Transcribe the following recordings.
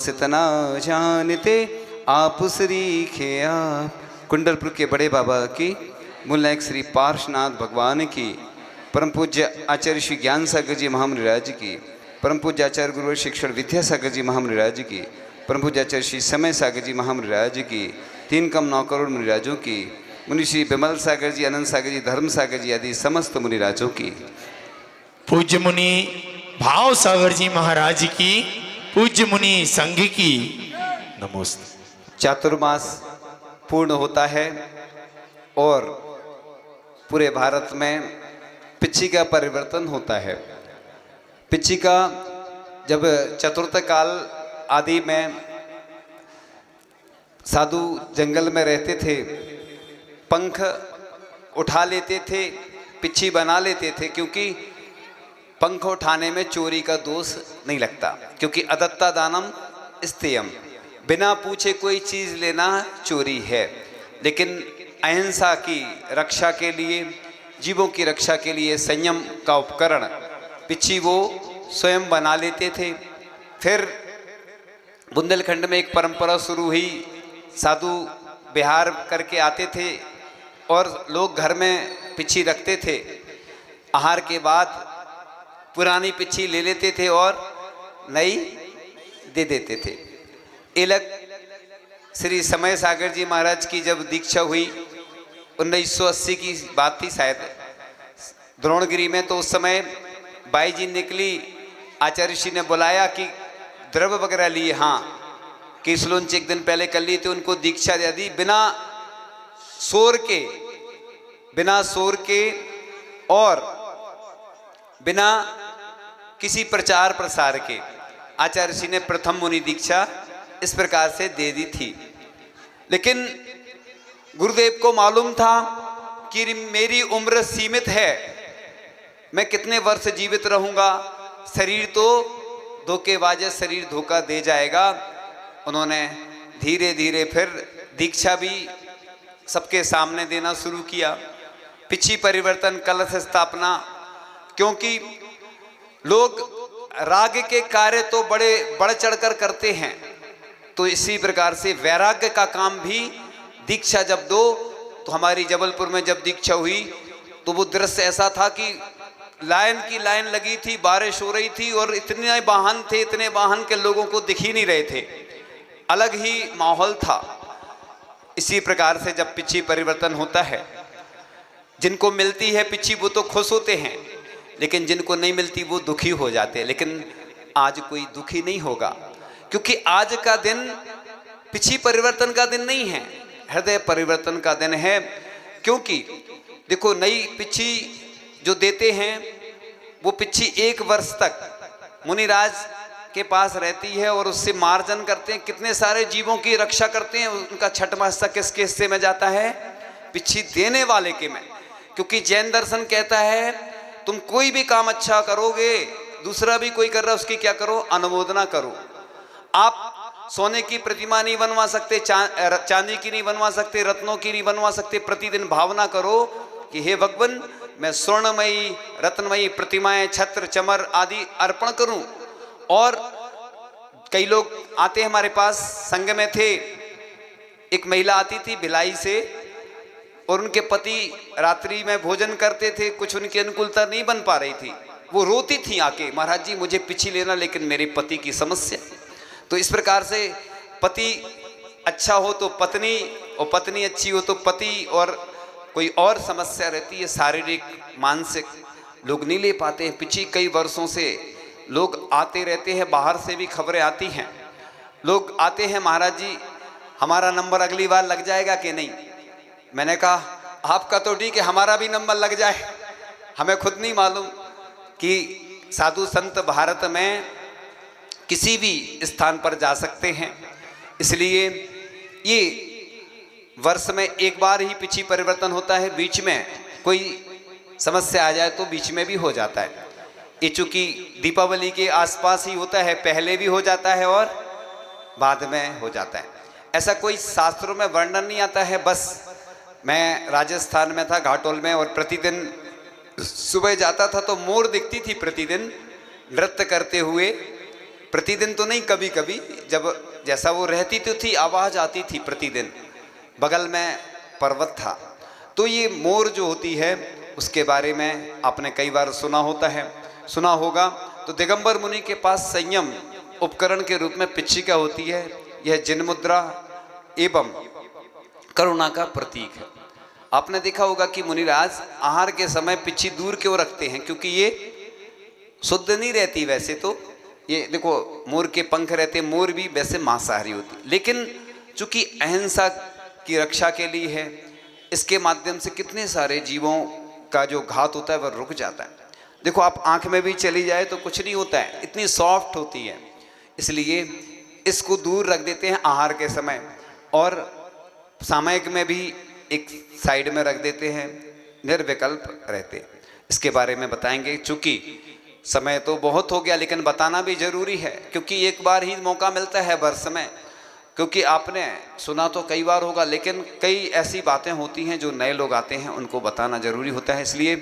सितना जानते आप श्रीखे आप। कुंडलपुर के बड़े बाबा की, मूल नायक श्री पार्श्वनाथ भगवान की, परम पूज्य आचार्य श्री ज्ञान सागर जी महामुनिराज की, परम पूज्य आचार्य गुरु शिक्षण विद्यासागर जी महामुनिराज की, परम पूज्य आचार्य श्री समय सागर जी महामुनिराज की, 3,9 करोड़ मुनिराजों की, मुनि श्री विमल सागर जी, अनंत सागर जी, धर्म सागर जी आदि समस्त मुनिराजों की, पूज्य मुनि भाव सागर जी महाराज की, पूज्य मुनि संघ की नमोस्ते। चातुर्मास पूर्ण होता है और पूरे भारत में पिछी का परिवर्तन होता है। पिछी का जब चतुर्थ काल आदि में साधु जंगल में रहते थे, पंख उठा लेते थे, पिछी बना लेते थे, क्योंकि पंख उठाने में चोरी का दोष नहीं लगता, क्योंकि अदत्ता दानम स्तेयम, बिना पूछे कोई चीज़ लेना चोरी है। लेकिन अहिंसा की रक्षा के लिए, जीवों की रक्षा के लिए संयम का उपकरण पिछी वो स्वयं बना लेते थे। फिर बुंदेलखंड में एक परंपरा शुरू हुई, साधु विहार करके आते थे और लोग घर में पिछी रखते थे। आहार के बाद पुरानी पिछी ले लेते थे और नई दे देते थे। इलक श्री समय सागर जी महाराज की जब दीक्षा हुई 1980 की बात थी शायद, द्रोणगिरी में, तो उस समय बाई जी निकली, आचार्य श्री ने बुलाया कि द्रव्य वगैरह लिए, हाँ केसलोंच एक दिन पहले कर लिए थे, उनको दीक्षा दे दी बिना शोर के और बिना किसी प्रचार प्रसार के आचार्य श्री ने प्रथम मुनि दीक्षा इस प्रकार से दे दी थी। लेकिन गुरुदेव को मालूम था कि मेरी उम्र सीमित है, मैं कितने वर्ष जीवित रहूंगा, शरीर तो धोखेबाज है, शरीर धोखा दे जाएगा। उन्होंने धीरे धीरे फिर दीक्षा भी सबके सामने देना शुरू किया। पिछी परिवर्तन, कलश स्थापना, क्योंकि लोग राग के कार्य तो बड़े बढ़ चढ़कर करते हैं, तो इसी प्रकार से वैराग्य का काम भी दीक्षा जब दो, तो हमारी जबलपुर में जब दीक्षा हुई तो वो दृश्य ऐसा था कि लाइन की लाइन लगी थी, बारिश हो रही थी और इतने वाहन थे, इतने वाहन के लोगों को दिख ही नहीं रहे थे, अलग ही माहौल था। इसी प्रकार से जब पिछी परिवर्तन होता है, जिनको मिलती है पिछी वो तो खुश होते हैं, लेकिन जिनको नहीं मिलती वो दुखी हो जाते हैं। लेकिन आज कोई दुखी नहीं होगा, क्योंकि आज का दिन पिछी परिवर्तन का दिन नहीं है, हृदय परिवर्तन का दिन है। क्योंकि देखो, नई पिछी जो देते हैं वो पिछी 1 वर्ष तक मुनिराज के पास रहती है और उससे मार्जन करते हैं, कितने सारे जीवों की रक्षा करते हैं। उनका छठवां हिस्सा किसके हिस्से में जाता है? पिछी देने वाले के में। क्योंकि जैन दर्शन कहता है तुम कोई भी काम अच्छा करोगे, दूसरा भी कोई कर रहा है उसकी क्या करो? अनुमोदना करो। आप सोने की प्रतिमा नहीं बनवा सकते, चांदी की नहीं बनवा सकते, रत्नों की नहीं बनवा सकते, प्रतिदिन भावना करो कि हे भगवान, मैं स्वर्णमयी रत्नमयी प्रतिमाएं, छत्र चमर आदि अर्पण करूं। और कई लोग आते हैं हमारे पास, संघ में थे, एक महिला आती थी भिलाई से और उनके पति रात्रि में भोजन करते थे, कुछ उनकी अनुकूलता नहीं बन पा रही थी, वो रोती थी आके, महाराज जी मुझे पिछी लेना, लेकिन मेरे पति की समस्या। तो इस प्रकार से पति अच्छा हो तो पत्नी, और पत्नी अच्छी हो तो पति, और कोई और समस्या रहती है शारीरिक मानसिक, लोग नहीं ले पाते हैं पिछी। कई वर्षों से लोग आते रहते हैं, बाहर से भी खबरें आती हैं, लोग आते हैं, महाराज जी हमारा नंबर अगली बार लग जाएगा कि नहीं। मैंने कहा आपका तो ठीक है, हमारा भी नंबर लग जाए, हमें खुद नहीं मालूम कि साधु संत भारत में किसी भी स्थान पर जा सकते हैं। इसलिए ये वर्ष में 1 बार ही पिछी परिवर्तन होता है, बीच में कोई समस्या आ जाए तो बीच में भी हो जाता है। ये चूंकि दीपावली के आसपास ही होता है, पहले भी हो जाता है और बाद में हो जाता है। ऐसा कोई शास्त्रों में वर्णन नहीं आता है। बस मैं राजस्थान में था, घाटोल में, और प्रतिदिन सुबह जाता था तो मोर दिखती थी प्रतिदिन नृत्य करते हुए, प्रतिदिन तो नहीं, कभी कभी जब जैसा वो रहती तो थी, आवाज आती थी प्रतिदिन। बगल में पर्वत था। तो ये मोर जो होती है उसके बारे में आपने कई बार सुना होगा। तो दिगंबर मुनि के पास संयम उपकरण के रूप में पिच्छिका होती है। यह जिन मुद्रा एवं करुणा का प्रतीक है। आपने देखा होगा कि मुनिराज आहार के समय पिच्छी दूर क्यों रखते हैं, क्योंकि ये शुद्ध नहीं रहती। वैसे तो ये देखो मोर के पंख रहते, मोर भी वैसे मांसाहारी होती, लेकिन चूंकि अहिंसा की रक्षा के लिए है, इसके माध्यम से कितने सारे जीवों का जो घात होता है वह रुक जाता है। देखो आप आंख में भी चली जाए तो कुछ नहीं होता है, इतनी सॉफ्ट होती है, इसलिए इसको दूर रख देते हैं आहार के समय। और सामयिक में भी एक साइड में रख देते हैं, निर्विकल्प रहते। इसके बारे में बताएंगे। चूंकि समय तो बहुत हो गया, लेकिन बताना भी जरूरी है, क्योंकि एक बार ही मौका मिलता है वर्ष में। क्योंकि आपने सुना तो कई बार होगा, लेकिन कई ऐसी बातें होती हैं जो नए लोग आते हैं उनको बताना जरूरी होता है। इसलिए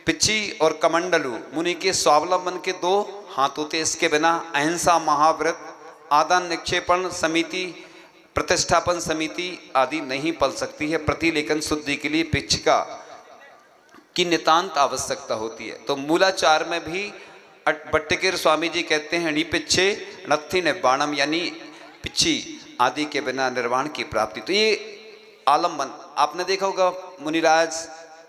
पिच्छी और कमंडलू मुनि के स्वावलंबन के 2 हाथ होते। इसके बिना अहिंसा महाव्रत, आदान निक्षेपण समिति, प्रतिष्ठापन समिति आदि नहीं पल सकती है। प्रतिलेखन शुद्धि के लिए पिच्छिका की नितांत आवश्यकता होती है। तो मूलाचार में भी भट्टिकेर स्वामी जी कहते हैं णी पिच्छे नत्थि निर्वाणम, यानी पिच्छी आदि के बिना निर्वाण की प्राप्ति। तो ये आलम्बन आपने देखा होगा, मुनिराज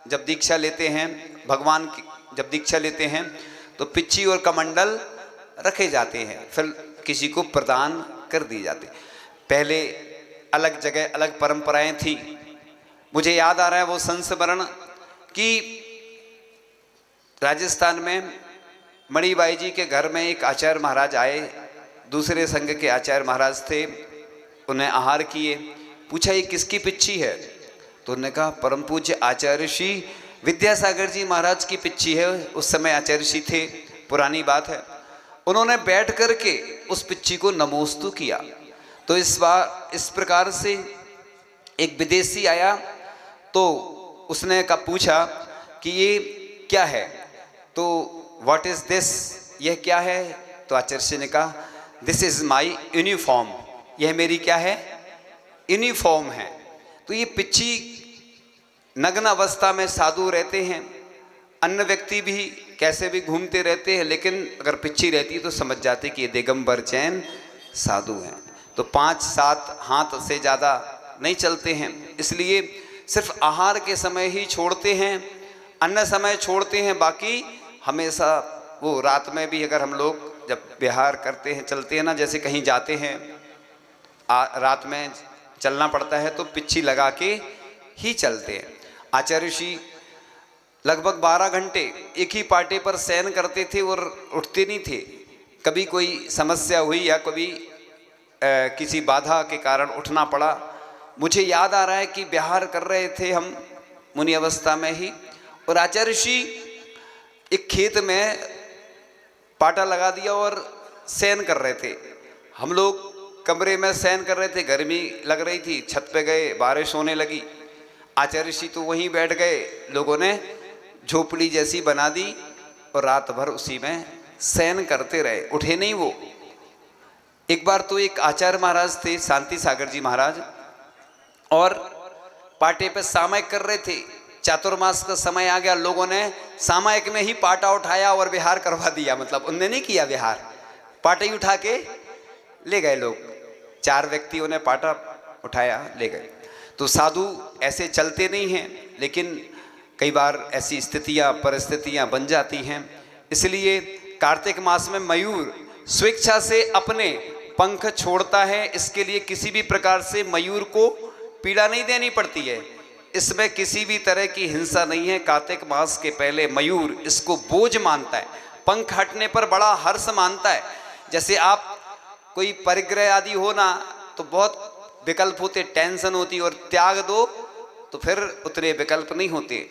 जब दीक्षा लेते हैं, भगवान की जब दीक्षा लेते हैं तो पिच्छी और कमंडल रखे जाते हैं, फिर किसी को प्रदान कर दिए जाते। पहले अलग जगह अलग परंपराएं थी। मुझे याद आ रहा है वो संस्मरण कि राजस्थान में मणिबाई जी के घर में एक आचार्य महाराज आए, दूसरे संघ के आचार्य महाराज थे, उन्हें आहार किए। पूछा ये किसकी पिच्छी है? तो उन्होंने कहा परम पूज्य आचार्य श्री विद्यासागर जी महाराज की पिच्छी है। उस समय आचार्य श्री थे, पुरानी बात है। उन्होंने बैठ करके उस पिच्छी को नमोस्तु किया। तो इस प्रकार से एक विदेशी आया, तो उसने का पूछा कि ये क्या है, तो व्हाट इज दिस, यह क्या है? तो आचार्य श्री ने कहा दिस इज माई यूनिफॉर्म, यह मेरी क्या है? यूनिफॉर्म है। तो ये पिच्छी नग्न अवस्था में साधु रहते हैं, अन्य व्यक्ति भी कैसे भी घूमते रहते हैं, लेकिन अगर पिच्छी रहती तो समझ जाते कि ये दिगंबर जैन साधु हैं। तो 5-7 हाथ से ज़्यादा नहीं चलते हैं, इसलिए सिर्फ आहार के समय ही छोड़ते हैं, अन्य समय छोड़ते हैं। बाकी हमेशा वो रात में भी अगर हम लोग जब विहार करते हैं, चलते हैं ना, जैसे कहीं जाते हैं रात में चलना पड़ता है तो पिच्छी लगा के ही चलते हैं। आचार्य श्री लगभग 12 घंटे एक ही पाटे पर शयन करते थे और उठते नहीं थे। कभी कोई समस्या हुई या कभी किसी बाधा के कारण उठना पड़ा। मुझे याद आ रहा है कि विहार कर रहे थे हम मुनि अवस्था में ही, और आचार्य श्री एक खेत में पाटा लगा दिया और शयन कर रहे थे। हम लोग कमरे में शयन कर रहे थे, गर्मी लग रही थी, छत पे गए, बारिश होने लगी। आचार्य श्री तो वहीं बैठ गए, लोगों ने झोपड़ी जैसी बना दी और रात भर उसी में शयन करते रहे, उठे नहीं वो। एक बार तो एक आचार्य महाराज थे, शांति सागर जी महाराज, और पाटे पे सामयिक कर रहे थे। चातुर्मास का समय आ गया, लोगों ने सामयिक में ही पाटा उठाया और विहार करवा दिया। मतलब उनने नहीं किया विहार, पाटे ही उठा के ले गए लोग। 4 व्यक्तियों ने पाटा उठाया, ले गए। तो साधु ऐसे चलते नहीं हैं, लेकिन कई बार ऐसी स्थितियां परिस्थितियां बन जाती हैं। इसलिए कार्तिक मास में मयूर स्वेच्छा से अपने पंख छोड़ता है। इसके लिए किसी भी प्रकार से मयूर को पीड़ा नहीं देनी पड़ती है, इसमें किसी भी तरह की हिंसा नहीं है। कार्तिक मास के पहले मयूर इसको बोझ मानता है, पंख हटने पर बड़ा हर्ष मानता है। जैसे आप कोई परिग्रह आदि हो ना, तो बहुत विकल्प होते, टेंशन होती, और त्याग दो तो फिर उतने विकल्प नहीं होते।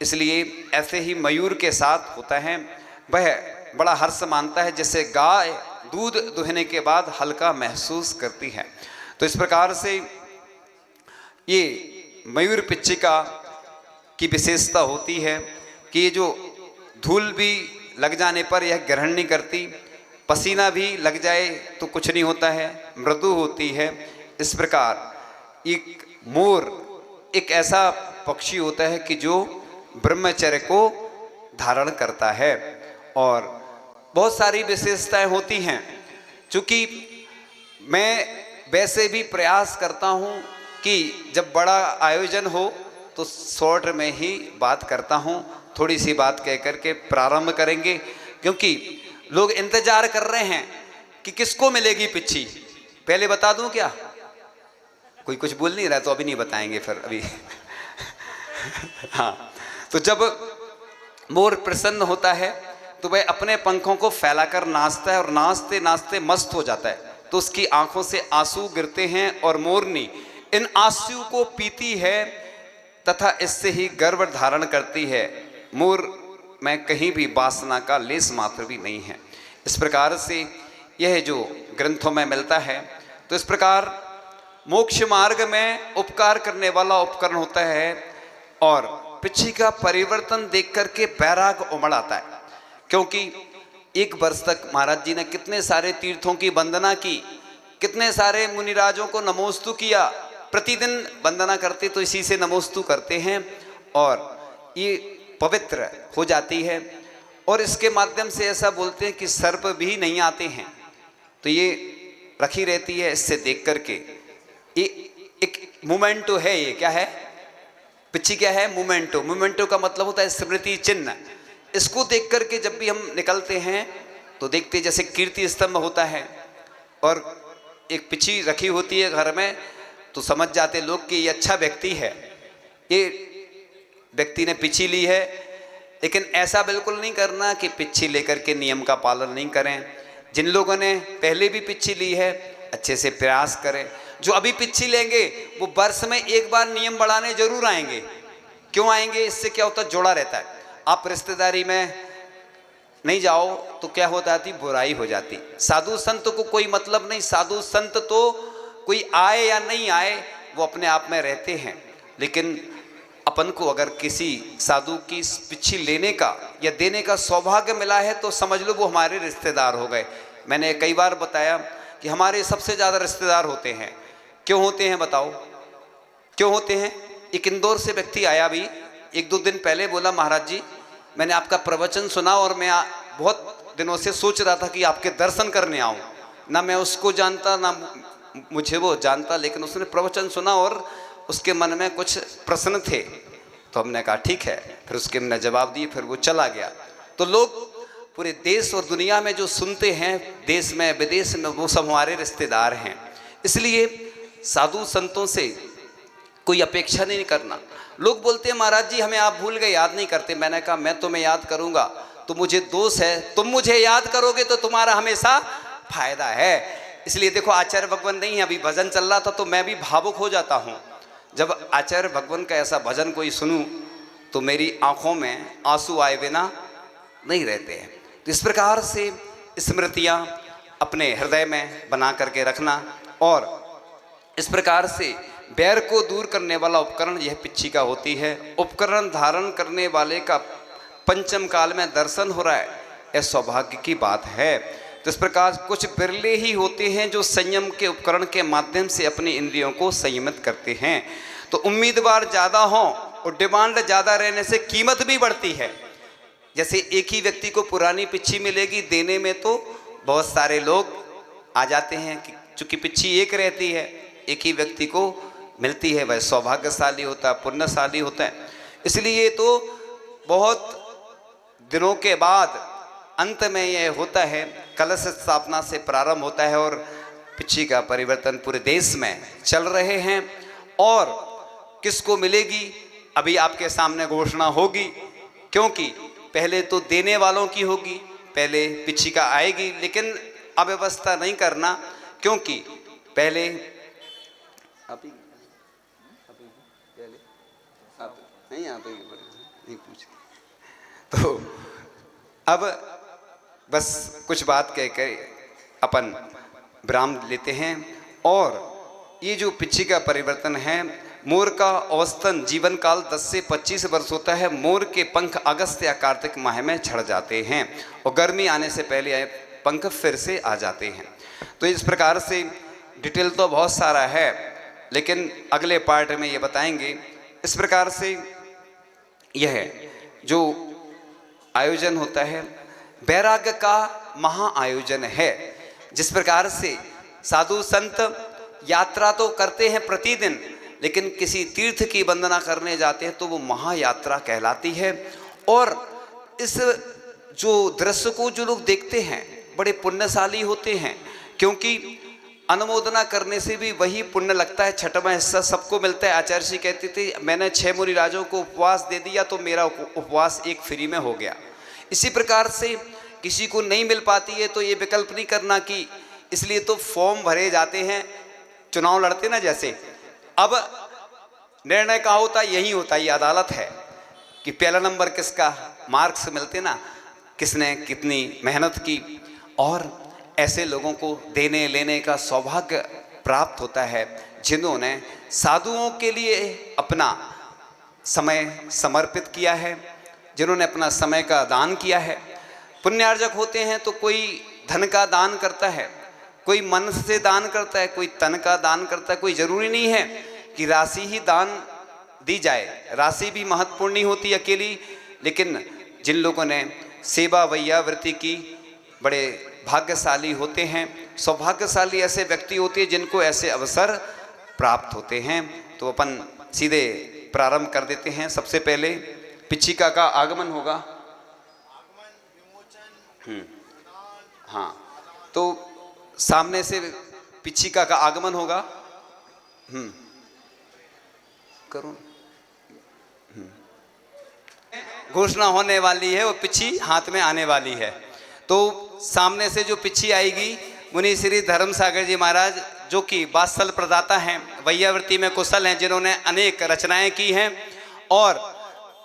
इसलिए ऐसे ही मयूर के साथ होता है, वह बड़ा हर्ष मानता है, जैसे गाय दूध दुहने के बाद हल्का महसूस करती है। तो इस प्रकार से ये मयूर पिच्छिका की विशेषता होती है कि ये जो धूल भी लग जाने पर यह ग्रहण नहीं करती। पसीना भी लग जाए तो कुछ नहीं होता है, मृदु होती है। इस प्रकार एक मोर एक ऐसा पक्षी होता है कि जो ब्रह्मचर्य को धारण करता है और बहुत सारी विशेषताएं होती हैं। चूँकि मैं वैसे भी प्रयास करता हूँ कि जब बड़ा आयोजन हो तो शॉर्ट में ही बात करता हूँ, थोड़ी सी बात कह करके प्रारंभ करेंगे, क्योंकि लोग इंतजार कर रहे हैं कि किसको मिलेगी पिच्ची। पहले बता दूं क्या? कोई कुछ बोल नहीं रहा तो अभी नहीं बताएंगे फिर अभी हाँ, तो जब मोर प्रसन्न होता है तो वह अपने पंखों को फैलाकर नाचता है और नाचते नाचते मस्त हो जाता है, तो उसकी आंखों से आंसू गिरते हैं और मोरनी इन आंसू को पीती है तथा इससे ही गर्व धारण करती है। मोर में कहीं भी वासना का लेस मात्र भी नहीं है। इस प्रकार से यह जो ग्रंथों में मिलता है, तो इस प्रकार मोक्ष मार्ग में उपकार करने वाला उपकरण होता है और पिछी का परिवर्तन देख करके बैराग उमड़ आता है। क्योंकि एक वर्ष तक महाराज जी ने कितने सारे तीर्थों की वंदना की, कितने सारे मुनिराजों को नमोस्तु किया, प्रतिदिन वंदना करते तो इसी से नमोस्तु करते हैं और ये पवित्र हो जाती है। और इसके माध्यम से ऐसा बोलते हैं कि सर्प भी नहीं आते हैं, तो ये रखी रहती है। इससे देख करके ये एक मोमेंटो है। ये क्या है? पिच्ची क्या है? मोमेंटो। मोमेंटो का मतलब होता है स्मृति चिन्ह। इसको देख करके जब भी हम निकलते हैं तो देखते जैसे कीर्ति स्तंभ होता है और एक पिच्ची रखी होती है घर में, तो समझ जाते लोग कि ये अच्छा व्यक्ति है, ये व्यक्ति ने पिच्ची ली है। लेकिन ऐसा बिल्कुल नहीं करना कि पिच्ची लेकर के नियम का पालन नहीं करें। जिन लोगों ने पहले भी पिच्ची ली है अच्छे से प्रयास करें। जो अभी पिच्ची लेंगे वो वर्ष में एक बार नियम बढ़ाने जरूर आएंगे। क्यों आएंगे? इससे क्या होता है? जोड़ा रहता है। आप रिश्तेदारी में नहीं जाओ तो क्या हो जाती? बुराई हो जाती। साधु संत को कोई मतलब नहीं। साधु संत तो कोई आए या नहीं आए वो अपने आप में रहते हैं, लेकिन अपन को अगर किसी साधु की पिच्ची लेने का या देने का सौभाग्य मिला है तो समझ लो वो हमारे रिश्तेदार हो गए। मैंने कई बार बताया कि हमारे सबसे ज़्यादा रिश्तेदार होते हैं। क्यों होते हैं बताओ? क्यों होते हैं? एक इंदौर से व्यक्ति आया भी 1-2 दिन पहले, बोला महाराज जी मैंने आपका प्रवचन सुना और मैं बहुत दिनों से सोच रहा था कि आपके दर्शन करने आऊँ। ना मैं उसको जानता ना मुझे वो जानता, लेकिन उसने प्रवचन सुना और उसके मन में कुछ प्रश्न थे, तो हमने कहा ठीक है। फिर उसके हमने जवाब दिए, फिर वो चला गया। तो लोग पूरे देश और दुनिया में जो सुनते हैं, देश में विदेश में, वो सब हमारे रिश्तेदार हैं। इसलिए साधु संतों से कोई अपेक्षा नहीं करना। लोग बोलते हैं महाराज जी हमें आप भूल गए, याद नहीं करते। मैंने कहा मैं तुम्हें याद करूंगा तो मुझे दोष है, तुम मुझे याद करोगे तो तुम्हारा हमेशा फायदा है। इसलिए देखो आचार्य भगवान नहीं है, अभी भजन चल रहा था तो मैं भी भावुक हो जाता हूँ। जब आचार्य भगवान का ऐसा भजन कोई सुनूं तो मेरी आंखों में आंसू आए बिना नहीं रहते हैं। तो इस प्रकार से स्मृतियाँ अपने हृदय में बना करके रखना और इस प्रकार से बैर को दूर करने वाला उपकरण यह पिच्ची का होती है। उपकरण धारण करने वाले का पंचम काल में दर्शन हो रहा है, यह सौभाग्य की बात है। तो इस प्रकार कुछ बिरले ही होते हैं जो संयम के उपकरण के माध्यम से अपनी इंद्रियों को संयमित करते हैं। तो उम्मीदवार ज़्यादा हों और डिमांड ज़्यादा रहने से कीमत भी बढ़ती है। जैसे एक ही व्यक्ति को पुरानी पिच्ची मिलेगी, देने में तो बहुत सारे लोग आ जाते हैं कि चूँकि पिच्ची एक रहती है, एक ही व्यक्ति को मिलती है, वह सौभाग्यशाली होता है, पुण्यशाली होता है। इसलिए तो बहुत दिनों के बाद अंत में यह होता है, कलश स्थापना से प्रारंभ होता है और पिच्ची का परिवर्तन पूरे देश में चल रहे हैं। और किसको मिलेगी अभी आपके सामने घोषणा होगी, क्योंकि पहले तो देने वालों की होगी, पहले पिच्ची का आएगी। लेकिन अव्यवस्था नहीं करना, क्योंकि पहले आप नहीं पूछ। तो अब बस कुछ बात कह कर अपन विराम लेते हैं। और ये जो पिच्ची का परिवर्तन है, मोर का औसतन जीवन काल 10 से 25 वर्ष होता है। मोर के पंख अगस्त या कार्तिक माह में झड़ जाते हैं और गर्मी आने से पहले पंख फिर से आ जाते हैं। तो इस प्रकार से डिटेल तो बहुत सारा है, लेकिन अगले पार्ट में ये बताएंगे। इस प्रकार से यह जो आयोजन होता है वैराग्य का महा आयोजन है। जिस प्रकार से साधु संत यात्रा तो करते हैं प्रतिदिन, लेकिन किसी तीर्थ की वंदना करने जाते हैं तो वो महायात्रा कहलाती है। और इस जो दृश्य को जो लोग देखते हैं बड़े पुण्यशाली होते हैं, क्योंकि अनुमोदना करने से भी वही पुण्य लगता है, छठवां हिस्सा सबको मिलता है। आचार्य जी कहते थे मैंने 6 मुनि राजों को उपवास दे दिया तो मेरा उपवास एक फ्री में हो गया। इसी प्रकार से किसी को नहीं मिल पाती है तो ये विकल्प नहीं करना कि इसलिए तो फॉर्म भरे जाते हैं, चुनाव लड़ते ना जैसे। अब निर्णय का होता यही होता, ये अदालत है कि पहला नंबर किसका, मार्क्स मिलते ना, किसने कितनी मेहनत की। और ऐसे लोगों को देने लेने का सौभाग्य प्राप्त होता है जिन्होंने साधुओं के लिए अपना समय समर्पित किया है, जिन्होंने अपना समय का दान किया है। पुण्यार्जक होते हैं तो कोई धन का दान करता है, कोई मन से दान करता है, कोई तन का दान करता है। कोई ज़रूरी नहीं है कि राशि ही दान दी जाए, राशि भी महत्वपूर्ण नहीं होती अकेली। लेकिन जिन लोगों ने सेवा वैयावृत्ति की बड़े भाग्यशाली होते हैं, सौभाग्यशाली ऐसे व्यक्ति होते हैं जिनको ऐसे अवसर प्राप्त होते हैं। तो अपन सीधे प्रारंभ कर देते हैं। सबसे पहले पिछिका का आगमन होगा। हाँ, तो सामने से पिछिका का आगमन होगा। करो घोषणा होने वाली है, वो पिछी हाथ में आने वाली है। तो सामने से जो पिछी आएगी मुनि श्री धर्म सागर जी महाराज, जो कि वात्सल प्रदाता हैं, वैयावृत्ति में कुशल हैं, जिन्होंने अनेक रचनाएं की हैं और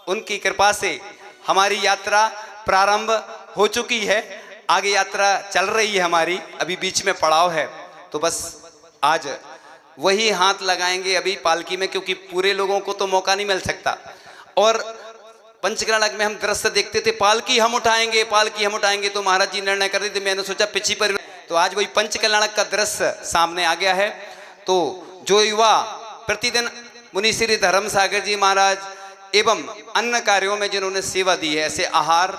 उनकी कृपा से हमारी यात्रा प्रारंभ हो चुकी है। आगे यात्रा चल रही है हमारी, अभी बीच में पड़ाव है। तो बस आज वही हाथ लगाएंगे अभी पालकी में, क्योंकि पूरे लोगों को तो मौका नहीं मिल सकता। और पंचकर्णक में हम दृश्य देखते थे पालकी हम उठाएंगे, पालकी हम उठाएंगे, तो महाराज जी निर्णय कर रहे थे। मैंने सोचा पिछी पर, तो आज वही पंचकर्णक का दृश्य सामने आ गया है। तो जो युवा प्रतिदिन मुनि श्री धर्म सागर जी महाराज एवं अन्य कार्यों में जिन्होंने सेवा दी है, ऐसे आहार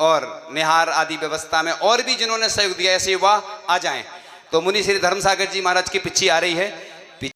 और निहार आदि व्यवस्था में और भी जिन्होंने सहयोग दिया, ऐसे युवा आ जाएं। तो मुनि श्री धर्म सागर जी महाराज की पिछी आ रही है।